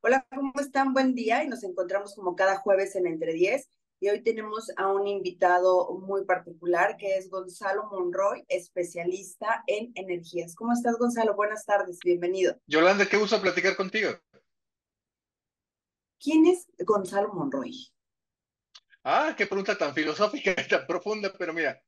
Hola, ¿cómo están? Buen día y nos encontramos como cada jueves en Entre 10 y hoy tenemos a un invitado muy particular que es Gonzalo Monroy, especialista en energías. ¿Cómo estás, Gonzalo? Buenas tardes, bienvenido. Yolanda, qué gusto platicar contigo. ¿Quién es Gonzalo Monroy? Qué pregunta tan filosófica y tan profunda, pero mira,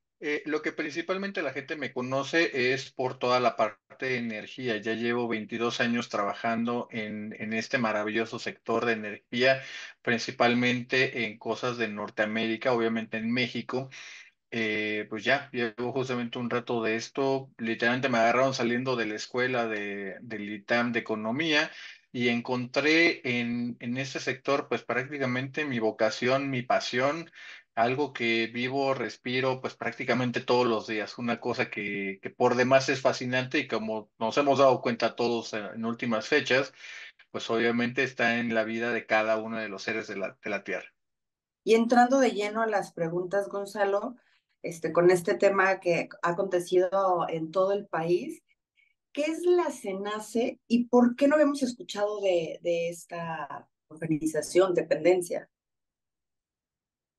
lo que principalmente la gente me conoce es por toda la parte de energía. Ya llevo 22 años trabajando en este maravilloso sector de energía, principalmente en cosas de Norteamérica, obviamente en México. Pues ya, llevo justamente un rato de esto. Literalmente me agarraron saliendo de la escuela del ITAM de economía y encontré en este sector pues prácticamente mi vocación, mi pasión, algo que vivo, respiro pues prácticamente todos los días, una cosa que por demás es fascinante y como nos hemos dado cuenta todos en últimas fechas, pues obviamente está en la vida de cada uno de los seres de la Tierra. Y entrando de lleno a las preguntas, Gonzalo, con este tema que ha acontecido en todo el país, ¿qué es la CENACE y por qué no habíamos escuchado de esta organización, dependencia?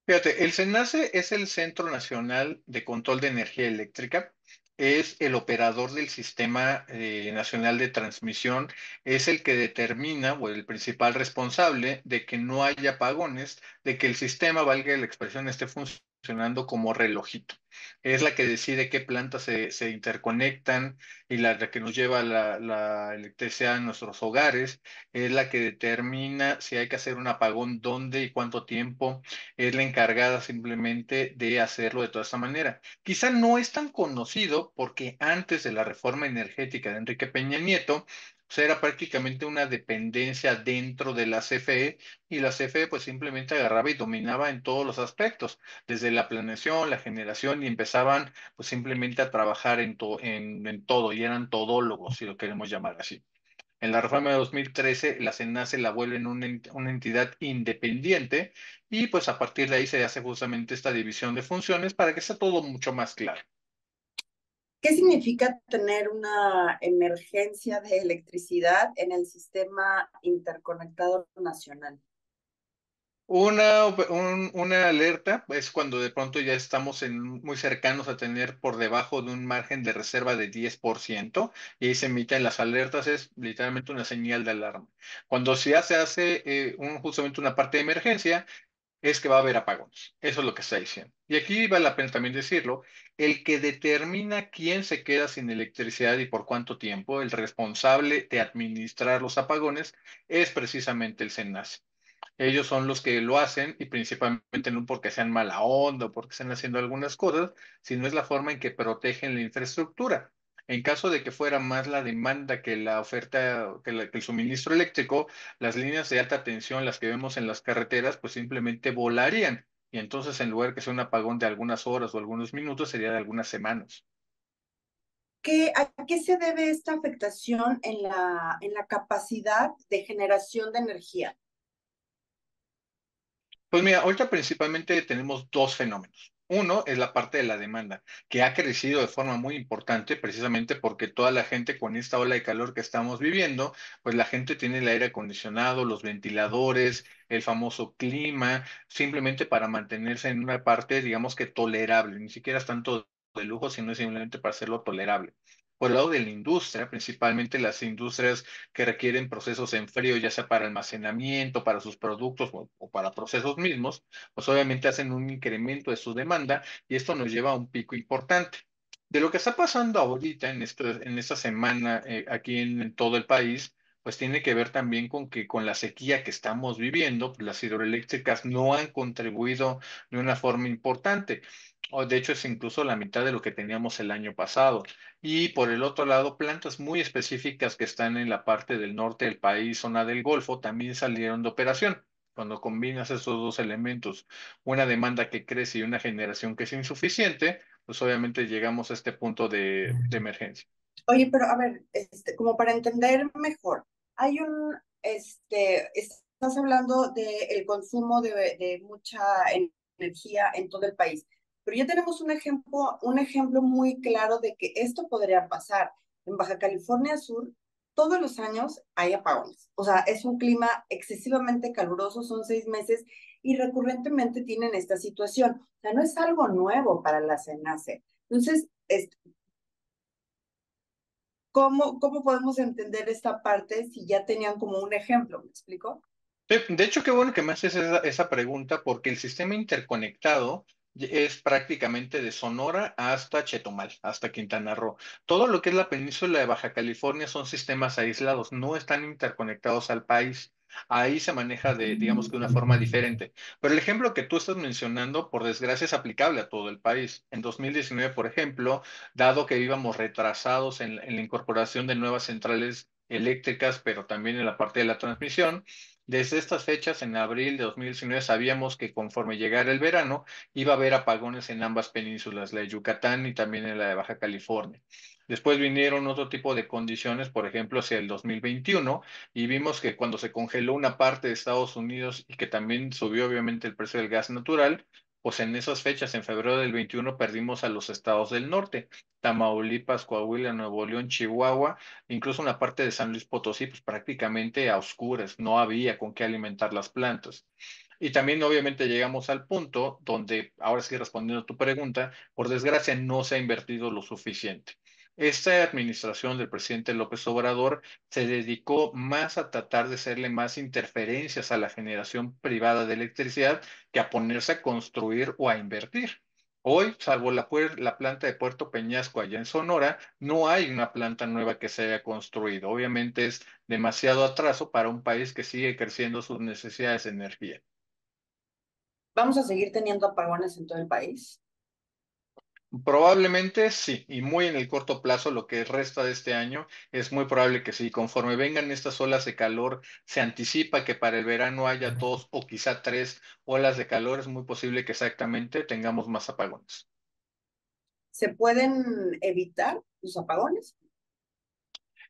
Fíjate, el CENACE es el Centro Nacional de Control de Energía Eléctrica, es el operador del Sistema Nacional de Transmisión, es el que determina o el principal responsable de que no haya apagones, de que el sistema, valga la expresión, esté funcionando como relojito. Es la que decide qué plantas se interconectan y la que nos lleva la electricidad a nuestros hogares, es la que determina si hay que hacer un apagón, dónde y cuánto tiempo es la encargada simplemente de hacerlo de toda esta manera. Quizá no es tan conocido porque antes de la reforma energética de Enrique Peña Nieto, pues era prácticamente una dependencia dentro de la CFE y la CFE pues simplemente agarraba y dominaba en todos los aspectos, desde la planeación, la generación y empezaban pues simplemente a trabajar en todo y eran todólogos, si lo queremos llamar así. En la reforma de 2013, la CENACE la vuelven una entidad independiente y pues a partir de ahí se hace justamente esta división de funciones para que sea todo mucho más claro. ¿Qué significa tener una emergencia de electricidad en el sistema interconectado nacional? Una alerta es cuando de pronto ya estamos muy cercanos a tener por debajo de un margen de reserva de 10% y ahí se emiten las alertas, es literalmente una señal de alarma. Cuando ya se hace justamente una parte de emergencia, es que va a haber apagones. Eso es lo que está diciendo. Y aquí vale la pena también decirlo, el que determina quién se queda sin electricidad y por cuánto tiempo, el responsable de administrar los apagones, es precisamente el SENACE. Ellos son los que lo hacen y principalmente no porque sean mala onda o porque estén haciendo algunas cosas, sino es la forma en que protegen la infraestructura. En caso de que fuera más la demanda que la oferta, que el suministro eléctrico, las líneas de alta tensión, las que vemos en las carreteras, pues simplemente volarían. Y entonces, en lugar que sea un apagón de algunas horas o algunos minutos, sería de algunas semanas. ¿A qué se debe esta afectación en la capacidad de generación de energía? Pues mira, ahorita principalmente tenemos dos fenómenos. Uno es la parte de la demanda, que ha crecido de forma muy importante precisamente porque toda la gente con esta ola de calor que estamos viviendo, pues la gente tiene el aire acondicionado, los ventiladores, el famoso clima, simplemente para mantenerse en una parte, digamos que tolerable, ni siquiera es tanto de lujo, sino simplemente para hacerlo tolerable. Por el lado de la industria, principalmente las industrias que requieren procesos en frío, ya sea para almacenamiento, para sus productos o para procesos mismos, pues obviamente hacen un incremento de su demanda y esto nos lleva a un pico importante. De lo que está pasando ahorita en esta semana aquí en todo el país, pues tiene que ver también con que con la sequía que estamos viviendo, pues las hidroeléctricas no han contribuido de una forma importante. O de hecho es incluso la mitad de lo que teníamos el año pasado. Y por el otro lado, plantas muy específicas que están en la parte del norte del país, zona del Golfo, también salieron de operación. Cuando combinas esos dos elementos, una demanda que crece y una generación que es insuficiente, pues obviamente llegamos a este punto de emergencia. Oye, pero a ver, como para entender mejor, hay estás hablando del consumo de mucha energía en todo el país, pero ya tenemos un ejemplo muy claro de que esto podría pasar. En Baja California Sur todos los años hay apagones. O sea, es un clima excesivamente caluroso, son 6 meses y recurrentemente tienen esta situación. O sea, no es algo nuevo para la CENACE. Entonces, ¿cómo podemos entender esta parte si ya tenían como un ejemplo? ¿Me explico? De hecho, qué bueno que me haces esa pregunta porque el sistema interconectado es prácticamente de Sonora hasta Chetumal, hasta Quintana Roo. Todo lo que es la península de Baja California son sistemas aislados, no están interconectados al país. Ahí se maneja digamos que de una forma diferente. Pero el ejemplo que tú estás mencionando, por desgracia, es aplicable a todo el país. En 2019, por ejemplo, dado que íbamos retrasados en la incorporación de nuevas centrales eléctricas, pero también en la parte de la transmisión, desde estas fechas, en abril de 2019, sabíamos que conforme llegara el verano, iba a haber apagones en ambas penínsulas, la de Yucatán y también en la de Baja California. Después vinieron otro tipo de condiciones, por ejemplo, hacia el 2021, y vimos que cuando se congeló una parte de Estados Unidos y que también subió obviamente el precio del gas natural, pues en esas fechas, en febrero del 21, perdimos a los estados del norte, Tamaulipas, Coahuila, Nuevo León, Chihuahua, incluso una parte de San Luis Potosí, pues prácticamente a oscuras, no había con qué alimentar las plantas. Y también obviamente llegamos al punto donde, ahora sí respondiendo a tu pregunta, por desgracia no se ha invertido lo suficiente. Esta administración del presidente López Obrador se dedicó más a tratar de hacerle más interferencias a la generación privada de electricidad que a ponerse a construir o a invertir. Hoy, salvo la planta de Puerto Peñasco allá en Sonora, no hay una planta nueva que se haya construido. Obviamente es demasiado atraso para un país que sigue creciendo sus necesidades de energía. ¿Vamos a seguir teniendo apagones en todo el país? Probablemente sí, y muy en el corto plazo, lo que resta de este año, es muy probable que sí. Conforme vengan estas olas de calor, se anticipa que para el verano haya dos o quizá tres olas de calor. Es muy posible que exactamente tengamos más apagones. ¿Se pueden evitar los apagones?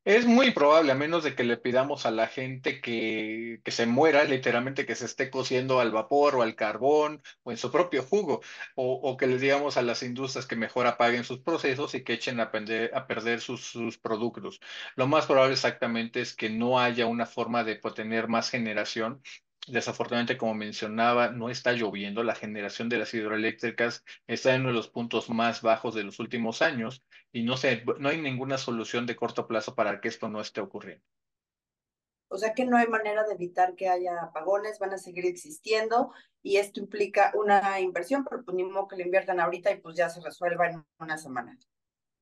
Es muy probable, a menos de que le pidamos a la gente que se muera, literalmente que se esté cociendo al vapor o al carbón o en su propio jugo, o que les digamos a las industrias que mejor apaguen sus procesos y que echen a perder sus productos. Lo más probable exactamente es que no haya una forma de tener más generación. Desafortunadamente, como mencionaba, no está lloviendo. La generación de las hidroeléctricas está en uno de los puntos más bajos de los últimos años y no sé, no hay ninguna solución de corto plazo para que esto no esté ocurriendo. O sea que no hay manera de evitar que haya apagones, van a seguir existiendo y esto implica una inversión, pero pues ni modo que le inviertan ahorita y pues ya se resuelva en una semana.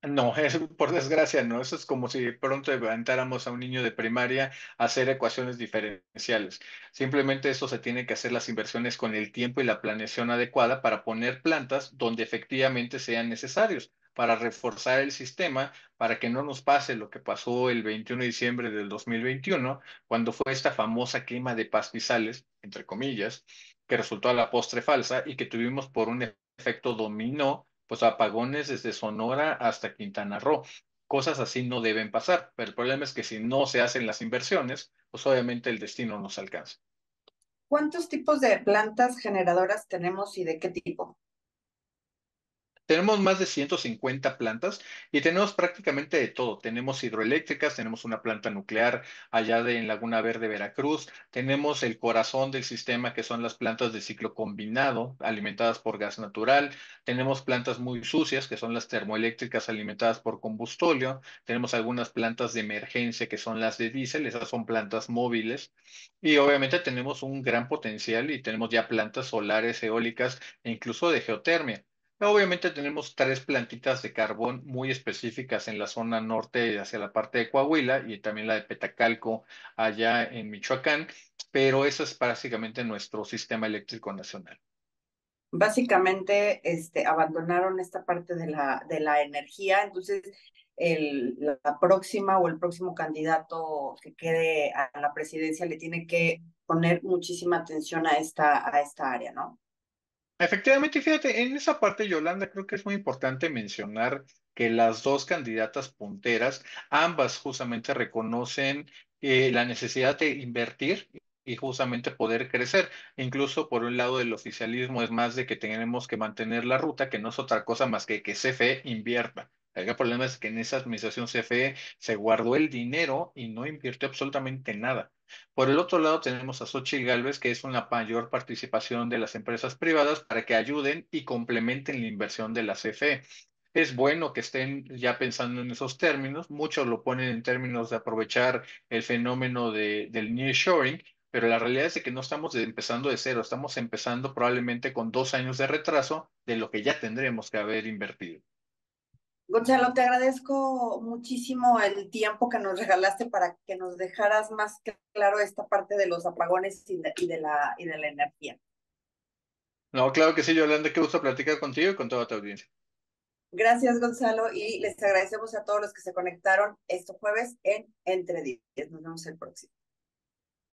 No, por desgracia no. Eso es como si pronto levantáramos a un niño de primaria a hacer ecuaciones diferenciales. Simplemente eso se tiene que hacer las inversiones con el tiempo y la planeación adecuada para poner plantas donde efectivamente sean necesarios, para reforzar el sistema, para que no nos pase lo que pasó el 21 de diciembre del 2021, cuando fue esta famosa quema de pastizales, entre comillas, que resultó a la postre falsa y que tuvimos por un efecto dominó pues apagones desde Sonora hasta Quintana Roo. Cosas así no deben pasar, pero el problema es que si no se hacen las inversiones, pues obviamente el destino nos alcanza. ¿Cuántos tipos de plantas generadoras tenemos y de qué tipo? Tenemos más de 150 plantas y tenemos prácticamente de todo. Tenemos hidroeléctricas, tenemos una planta nuclear allá en Laguna Verde, Veracruz. Tenemos el corazón del sistema que son las plantas de ciclo combinado alimentadas por gas natural. Tenemos plantas muy sucias que son las termoeléctricas alimentadas por combustóleo. Tenemos algunas plantas de emergencia que son las de diésel. Esas son plantas móviles. Y obviamente tenemos un gran potencial y tenemos ya plantas solares, eólicas e incluso de geotermia. Obviamente tenemos tres plantitas de carbón muy específicas en la zona norte hacia la parte de Coahuila y también la de Petacalco allá en Michoacán, pero eso es básicamente nuestro sistema eléctrico nacional. Básicamente, abandonaron esta parte de la energía, entonces la próxima o el próximo candidato que quede a la presidencia le tiene que poner muchísima atención a esta área, ¿no? Efectivamente, y fíjate, en esa parte, Yolanda, creo que es muy importante mencionar que las dos candidatas punteras, ambas justamente reconocen la necesidad de invertir y justamente poder crecer. Incluso por un lado del oficialismo es más de que tenemos que mantener la ruta, que no es otra cosa más que CFE invierta. El gran problema es que en esa administración CFE se guardó el dinero y no invirtió absolutamente nada. Por el otro lado, tenemos a Xochitl Gálvez, que es una mayor participación de las empresas privadas para que ayuden y complementen la inversión de la CFE. Es bueno que estén ya pensando en esos términos. Muchos lo ponen en términos de aprovechar el fenómeno del nearshoring, pero la realidad es de que no estamos empezando de cero, estamos empezando probablemente con 2 años de retraso de lo que ya tendremos que haber invertido. Gonzalo, te agradezco muchísimo el tiempo que nos regalaste para que nos dejaras más claro esta parte de los apagones y de la energía. No, claro que sí, Yolanda, qué gusto platicar contigo y con toda tu audiencia. Gracias, Gonzalo, y les agradecemos a todos los que se conectaron este jueves en Entre 10. Nos vemos el próximo.